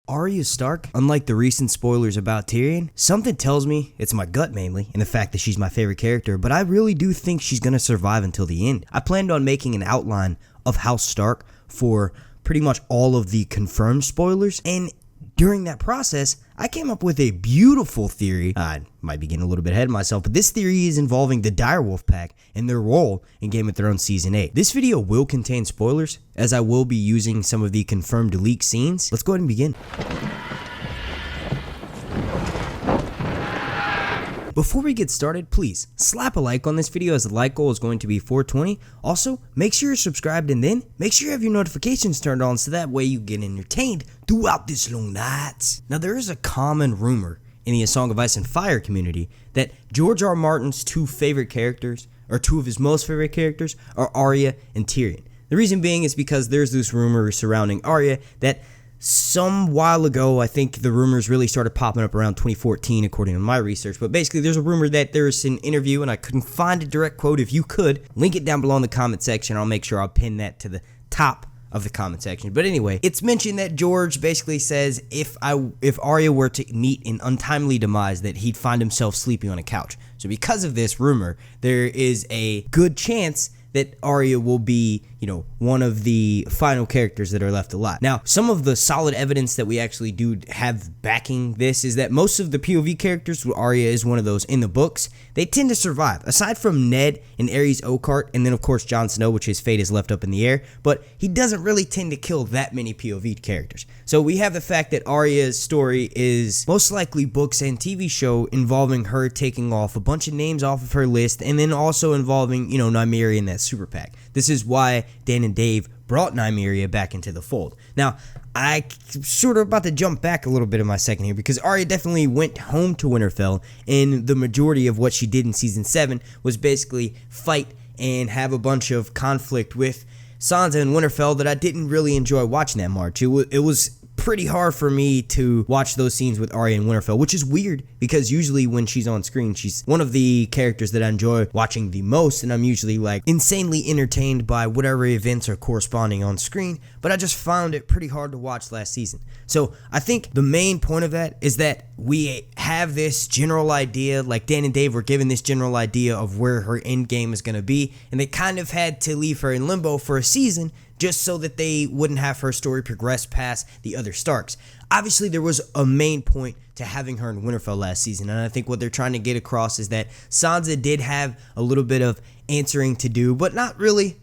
Arya Stark, unlike the recent spoilers about Tyrion, something tells me, it's my gut mainly, and the fact that she's my favorite character, but I really do think she's gonna survive until the end. I planned on making an outline of House Stark for pretty much all of the confirmed spoilers, and during that process, I came up with a beautiful theory. I might be getting a little bit ahead of myself, but this theory is involving the Direwolf pack and their role in Game of Thrones Season 8. This video will contain spoilers, as I will be using some of the confirmed leaked scenes. Let's go ahead and begin. Before we get started, please slap a like on this video, as the like goal is going to be 420. Also, make sure you're subscribed, and then make sure you have your notifications turned on so that way you get entertained throughout this long night. Now, there is a common rumor in the A Song of Ice and Fire community that George R. R. Martin's two favorite characters, or two of his most favorite characters, are Arya and Tyrion. The reason being is because there's this rumor surrounding Arya that some while ago, I think the rumors really started popping up around 2014 according to my research, but basically there's a rumor that there's an interview, and I couldn't find a direct quote. If you could, link it down below in the comment section. I'll make sure I'll pin that to the top of the comment section. But anyway, it's mentioned that George basically says if Arya were to meet an untimely demise, that he'd find himself sleeping on a couch. So because of this rumor, there is a good chance that Arya will be, one of the final characters that are left alive. Now, some of the solid evidence that we actually do have backing this is that most of the POV characters, Arya is one of those in the books, they tend to survive. Aside from Ned and Ares Oakheart, and then of course Jon Snow, which his fate is left up in the air, but he doesn't really tend to kill that many POV characters. So we have the fact that Arya's story is most likely books and TV show involving her taking off a bunch of names off of her list, and then also involving, Nymeria and that super pack. This is why Dan and Dave brought Nymeria back into the fold. Now, I'm sort of about to jump back a little bit in my second here, because Arya definitely went home to Winterfell, and the majority of what she did in Season 7 was basically fight and have a bunch of conflict with Sansa and Winterfell that I didn't really enjoy watching that march. It was pretty hard for me to watch those scenes with Arya and Winterfell, which is weird because usually when she's on screen, she's one of the characters that I enjoy watching the most, and I'm usually like insanely entertained by whatever events are corresponding on screen, but I just found it pretty hard to watch last season. So I think the main point of that is that we have this general idea, like Dan and Dave were given this general idea of where her end game is going to be, and they kind of had to leave her in limbo for a season just so that they wouldn't have her story progress past the other Starks. Obviously, there was a main point to having her in Winterfell last season, and I think what they're trying to get across is that Sansa did have a little bit of answering to do, but not really,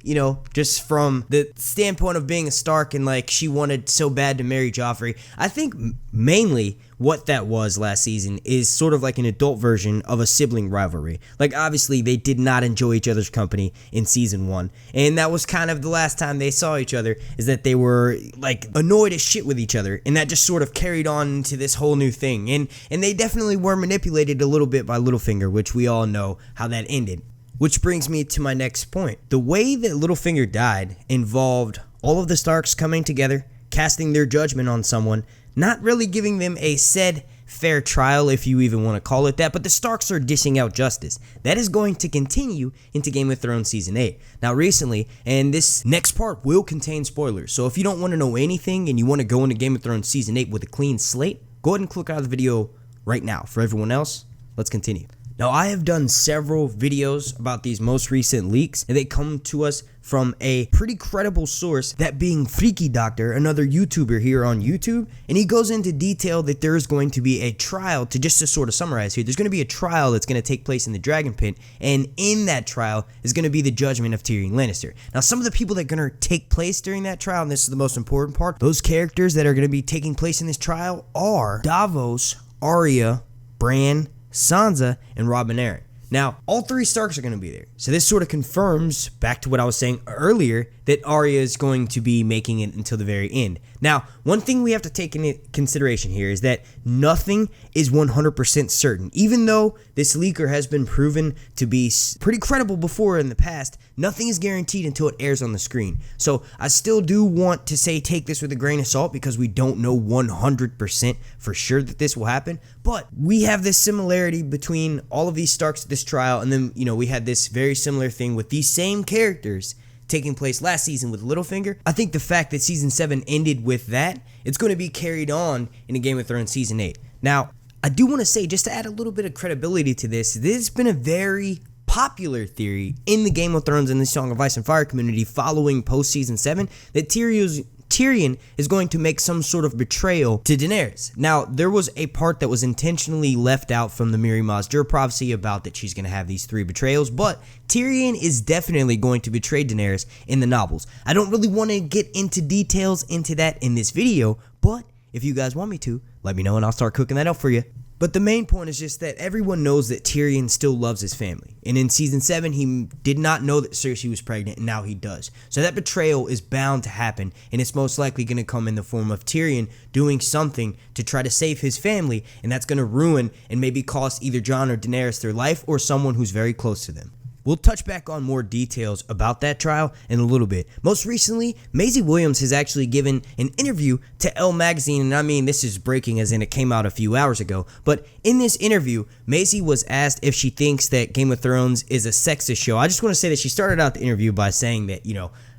just from the standpoint of being a Stark and like she wanted so bad to marry Joffrey. I think mainly what that was last season is sort of like an adult version of a sibling rivalry. Like, obviously, they did not enjoy each other's company in Season 1, and that was kind of the last time they saw each other, is that they were, like, annoyed as shit with each other, and that just sort of carried on into this whole new thing, and they definitely were manipulated a little bit by Littlefinger, which we all know how that ended. Which brings me to my next point. The way that Littlefinger died involved all of the Starks coming together, casting their judgment on someone, not really giving them a said fair trial, if you even want to call it that, but the Starks are dishing out justice. That is going to continue into Game of Thrones Season 8. Now, recently, and this next part will contain spoilers, so if you don't want to know anything and you want to go into Game of Thrones Season 8 with a clean slate, go ahead and click out of the video right now. For everyone else, let's continue. Now, I have done several videos about these most recent leaks, and they come to us from a pretty credible source, that being Freaky Doctor, another YouTuber here on YouTube, and he goes into detail that there is going to be a trial, just to sort of summarize here, there's going to be a trial that's going to take place in the Dragon Pit, and in that trial is going to be the judgment of Tyrion Lannister. Now, some of the people that are going to take place during that trial, and this is the most important part, those characters that are going to be taking place in this trial are Davos, Arya, Bran, Sansa, and Robb and Aaron. Now, all three Starks are going to be there. So this sort of confirms, back to what I was saying earlier, that Arya is going to be making it until the very end. Now, one thing we have to take into consideration here is that nothing is 100% certain. Even though this leaker has been proven to be pretty credible before in the past, nothing is guaranteed until it airs on the screen. So I still do want to say take this with a grain of salt, because we don't know 100% for sure that this will happen. But we have this similarity between all of these Starks at this trial, and then, we had this very similar thing with these same characters taking place last season with Littlefinger. I think the fact that season 7 ended with that, it's going to be carried on in a Game of Thrones season 8. Now, I do want to say, just to add a little bit of credibility to this has been a very popular theory in the Game of Thrones and the Song of Ice and Fire community following post season 7 that Tyrion is going to make some sort of betrayal to Daenerys. Now, there was a part that was intentionally left out from the Miri Maz-Dur prophecy about that she's going to have these 3 betrayals, but Tyrion is definitely going to betray Daenerys in the novels. I don't really want to get into details into that in this video, but if you guys want me to, let me know and I'll start cooking that up for you. But the main point is just that everyone knows that Tyrion still loves his family. And in season 7, he did not know that Cersei was pregnant, and now he does. So that betrayal is bound to happen, and it's most likely going to come in the form of Tyrion doing something to try to save his family, and that's going to ruin and maybe cost either Jon or Daenerys their life or someone who's very close to them. We'll touch back on more details about that trial in a little bit. Most recently, Maisie Williams has actually given an interview to Elle magazine, and I mean, this is breaking as in it came out a few hours ago, but in this interview, Maisie was asked if she thinks that Game of Thrones is a sexist show. I just want to say that she started out the interview by saying that,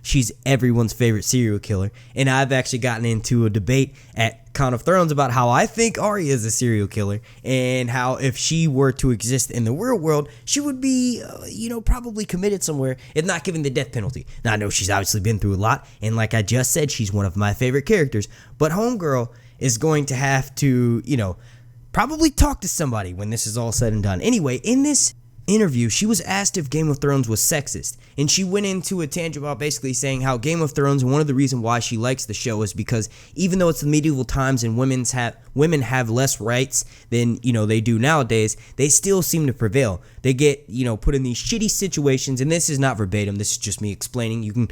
she's everyone's favorite serial killer, and I've actually gotten into a debate at Count of Thrones about how I think Arya is a serial killer, and how if she were to exist in the real world, she would be, probably committed somewhere, if not given the death penalty. Now, I know she's obviously been through a lot, and like I just said, she's one of my favorite characters, but Homegirl is going to have to, probably talk to somebody when this is all said and done. Anyway, in this interview, she was asked if Game of Thrones was sexist, and she went into a tangent about basically saying how Game of Thrones, one of the reasons why she likes the show is because even though it's the medieval times and women have less rights than they do nowadays, they still seem to prevail. They get put in these shitty situations, and this is not verbatim, this is just me explaining. You can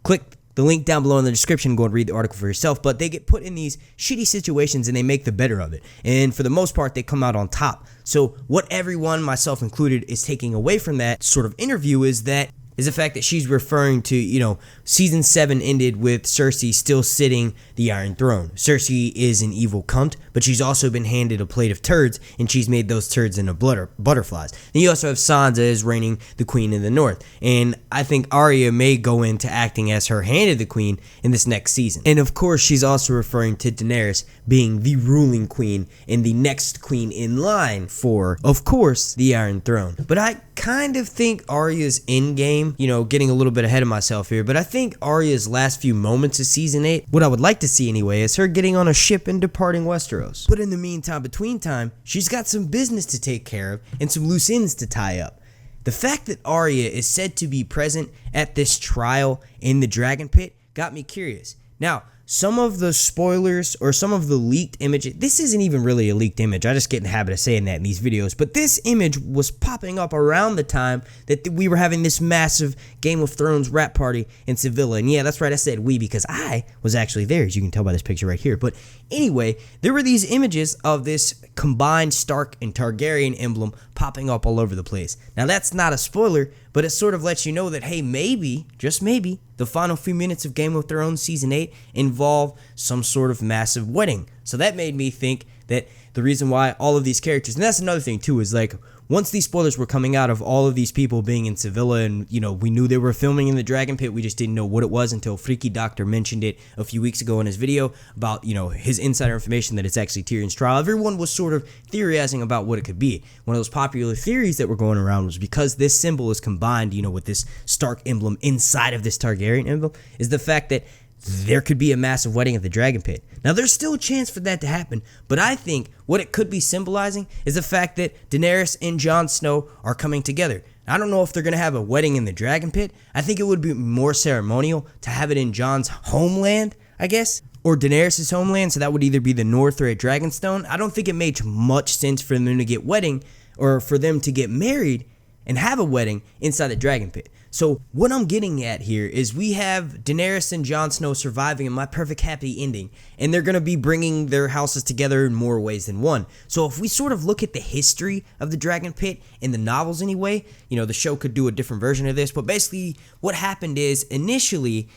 click the link down below in the description and go and read the article for yourself, but they get put in these shitty situations and they make the better of it, and for the most part they come out on top. So what everyone, myself included, is taking away from that sort of interview is the fact that she's referring to, season 7 ended with Cersei still sitting the Iron Throne. Cersei is an evil cunt, but she's also been handed a plate of turds, and she's made those turds into butterflies. And you also have Sansa as reigning the queen in the north, and I think Arya may go into acting as her handed the queen in this next season. And of course, she's also referring to Daenerys being the ruling queen and the next queen in line for, of course, the Iron Throne. But I kind of think Arya's endgame, getting a little bit ahead of myself here, but I think Arya's last few moments of season 8, what I would like to see anyway, is her getting on a ship and departing Westeros. But in the meantime, between time, she's got some business to take care of and some loose ends to tie up. The fact that Arya is said to be present at this trial in the Dragon Pit got me curious. Now, some of the spoilers or some of the leaked images, this isn't even really a leaked image, I just get in the habit of saying that in these videos, but this image was popping up around the time that we were having this massive Game of Thrones rap party in Sevilla, and yeah, that's right, I said we because I was actually there, as you can tell by this picture right here. But anyway, there were these images of this combined Stark and Targaryen emblem popping up all over the place. Now that's not a spoiler, but it sort of lets you know that, hey, maybe, just maybe, the final few minutes of Game of Thrones Season 8 involve some sort of massive wedding. So that made me think that the reason why all of these characters, and that's another thing too, is like, once these spoilers were coming out of all of these people being in Sevilla, and we knew they were filming in the Dragon Pit, we just didn't know what it was until Freaky Doctor mentioned it a few weeks ago in his video about his insider information that it's actually Tyrions Trial. Everyone was sort of theorizing about what it could be. One of those popular theories that were going around was because this symbol is combined with this Stark emblem inside of this Targaryen emblem, is the fact that there could be a massive wedding at the Dragon Pit. Now, there's still a chance for that to happen, but I think what it could be symbolizing is the fact that Daenerys and Jon Snow are coming together. I don't know if they're going to have a wedding in the Dragon Pit. I think it would be more ceremonial to have it in Jon's homeland, I guess, or Daenerys' homeland, so that would either be the North or at Dragonstone. I don't think it makes much sense for them to get wedding, or for them to get married and have a wedding inside the Dragon Pit. So what I'm getting at here is we have Daenerys and Jon Snow surviving in my perfect happy ending, and they're going to be bringing their houses together in more ways than one. So if we sort of look at the history of the Dragon Pit in the novels anyway, the show could do a different version of this, but basically what happened is initially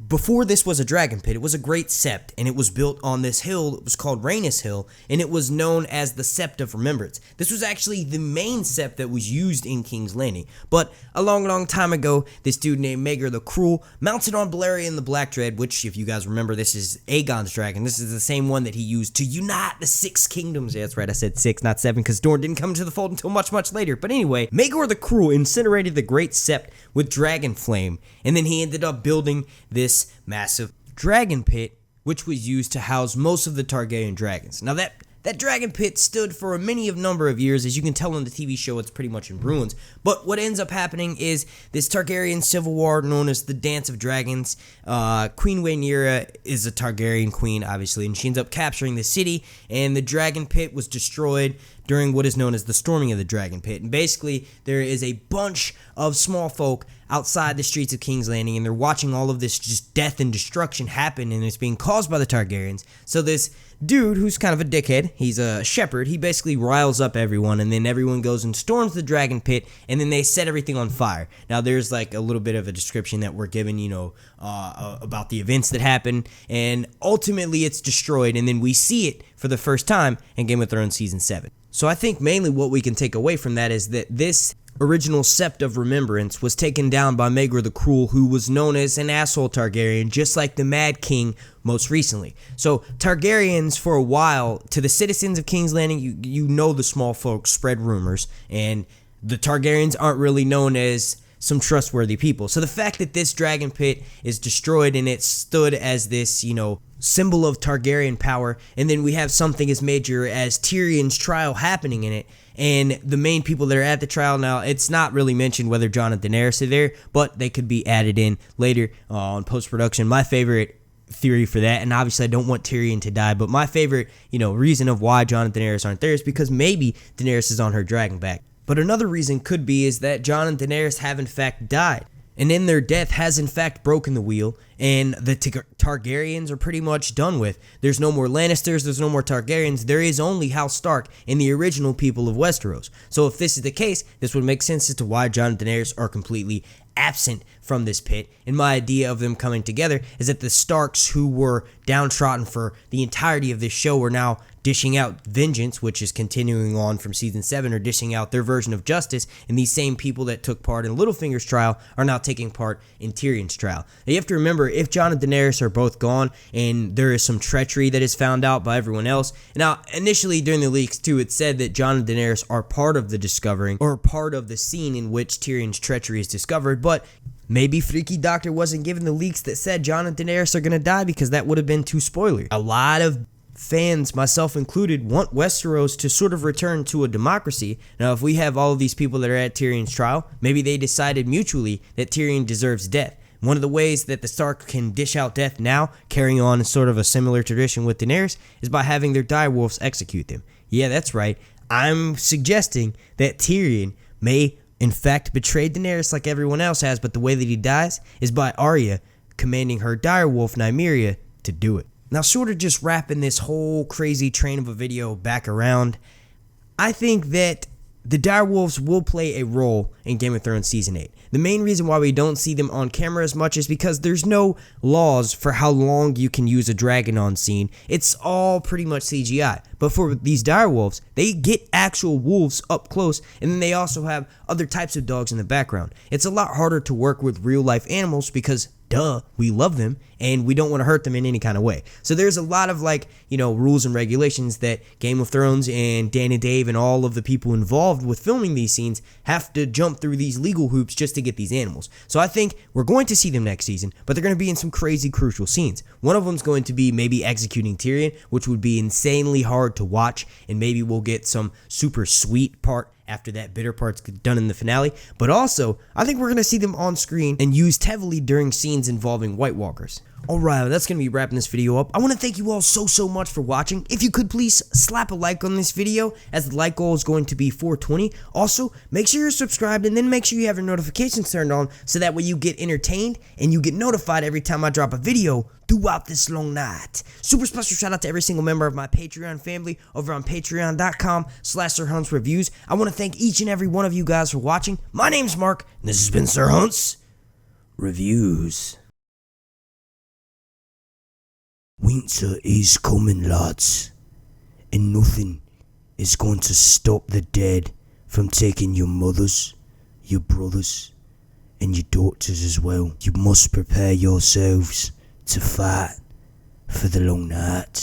before this was a dragon pit, it was a great sept, and it was built on this hill. It was called Rhaenys Hill, and it was known as the Sept of Remembrance. This was actually the main sept that was used in King's Landing, but a long time ago, this dude named Maegor the Cruel mounted on Balerion the Black Dread, which, if you guys remember, this is Aegon's dragon. This is the same one that he used to unite the 6 kingdoms. Yeah, that's right, I said 6, not 7, because Dorne didn't come into the fold until much later. But anyway, Maegor the Cruel incinerated the great sept with dragon flame, and then he ended up building this massive dragon pit, which was used to house most of the Targaryen dragons. Now that dragon pit stood for a number of years. As you can tell on the TV show, it's pretty much in ruins. But what ends up happening is this Targaryen civil war known as the Dance of Dragons. Queen Rhaenyra is a Targaryen queen, obviously, and she ends up capturing the city, and the dragon pit was destroyed during what is known as the storming of the dragon pit. And basically, there is a bunch of small folk outside the streets of King's Landing, and they're watching all of this just death and destruction happen, and it's being caused by the Targaryens. So this dude, who's kind of a dickhead, he's a shepherd, he basically riles up everyone, and then everyone goes and storms the dragon pit, and then they set everything on fire. Now, there's like a little bit of a description that we're given, about the events that happen, and ultimately it's destroyed, and then we see it for the first time in Game of Thrones Season 7. So I think mainly what we can take away from that is that this original Sept of Remembrance was taken down by Maegor the Cruel, who was known as an asshole Targaryen, just like the Mad King most recently. So Targaryens, for a while, to the citizens of King's Landing, you know the small folks spread rumors, and the Targaryens aren't really known as some trustworthy people. So the fact that this dragon pit is destroyed and it stood as this, symbol of Targaryen power, and then we have something as major as Tyrions Trial happening in it, and the main people that are at the trial now, it's not really mentioned whether Jon and Daenerys are there, but they could be added in later on post-production. My favorite theory for that, and obviously I don't want Tyrion to die, but my favorite, reason of why Jon and Daenerys aren't there is because maybe Daenerys is on her dragon back. But another reason could be is that Jon and Daenerys have in fact died, and in their death has in fact broken the wheel, and the Targaryens are pretty much done with. There's no more Lannisters, there's no more Targaryens, there is only House Stark and the original people of Westeros. So if this is the case, this would make sense as to why Jon and Daenerys are completely absent from this pit, and my idea of them coming together is that the Starks, who were downtrodden for the entirety of this show, are now dishing out vengeance, which is continuing on from season 7, or dishing out their version of justice, and these same people that took part in Littlefinger's trial are now taking part in Tyrion's trial. Now you have to remember, if Jon and Daenerys are both gone, and there is some treachery that is found out by everyone else, now initially during the leaks too, it said that Jon and Daenerys are part of the discovering, or part of the scene in which Tyrion's treachery is discovered, but maybe Freaky Doctor wasn't given the leaks that said Jon and Daenerys are going to die, because that would have been too spoilery. A lot of fans, myself included, want Westeros to sort of return to a democracy. Now, if we have all of these people that are at Tyrion's trial, maybe they decided mutually that Tyrion deserves death. One of the ways that the Stark can dish out death now, carrying on sort of a similar tradition with Daenerys, is by having their direwolves execute them. Yeah, that's right. I'm suggesting that Tyrion may in fact betray Daenerys like everyone else has, but the way that he dies is by Arya commanding her direwolf Nymeria to do it. Now, sort of just wrapping this whole crazy train of a video back around, I think that the direwolves will play a role in Game of Thrones Season 8. The main reason why we don't see them on camera as much is because there's no laws for how long you can use a dragon on scene. It's all pretty much CGI. But for these direwolves, they get actual wolves up close, and then they also have other types of dogs in the background. It's a lot harder to work with real life animals because we love them, and we don't want to hurt them in any kind of way. So there's a lot of rules and regulations that Game of Thrones and Dan and Dave and all of the people involved with filming these scenes have to jump through these legal hoops just to get these animals. So I think we're going to see them next season, but they're going to be in some crazy crucial scenes. One of them is going to be maybe executing Tyrion, which would be insanely hard to watch, and maybe we'll get some super sweet part after that bitter part's done in the finale. But also, I think we're going to see them on screen and used heavily during scenes involving White Walkers. Alright, that's going to be wrapping this video up. I want to thank you all so much for watching. If you could please slap a like on this video, as the like goal is going to be 420. Also, make sure you're subscribed, and then make sure you have your notifications turned on, so that way you get entertained and you get notified every time I drop a video throughout this long night. Super special shout out to every single member of my Patreon family over on patreon.com/SirHuntsReviews. I want to thank each and every one of you guys for watching. My name's Mark, and this has been Sir Hunts Reviews. Winter is coming, lads, and nothing is going to stop the dead from taking your mothers, your brothers, and your daughters as well. You must prepare yourselves to fight for the long night.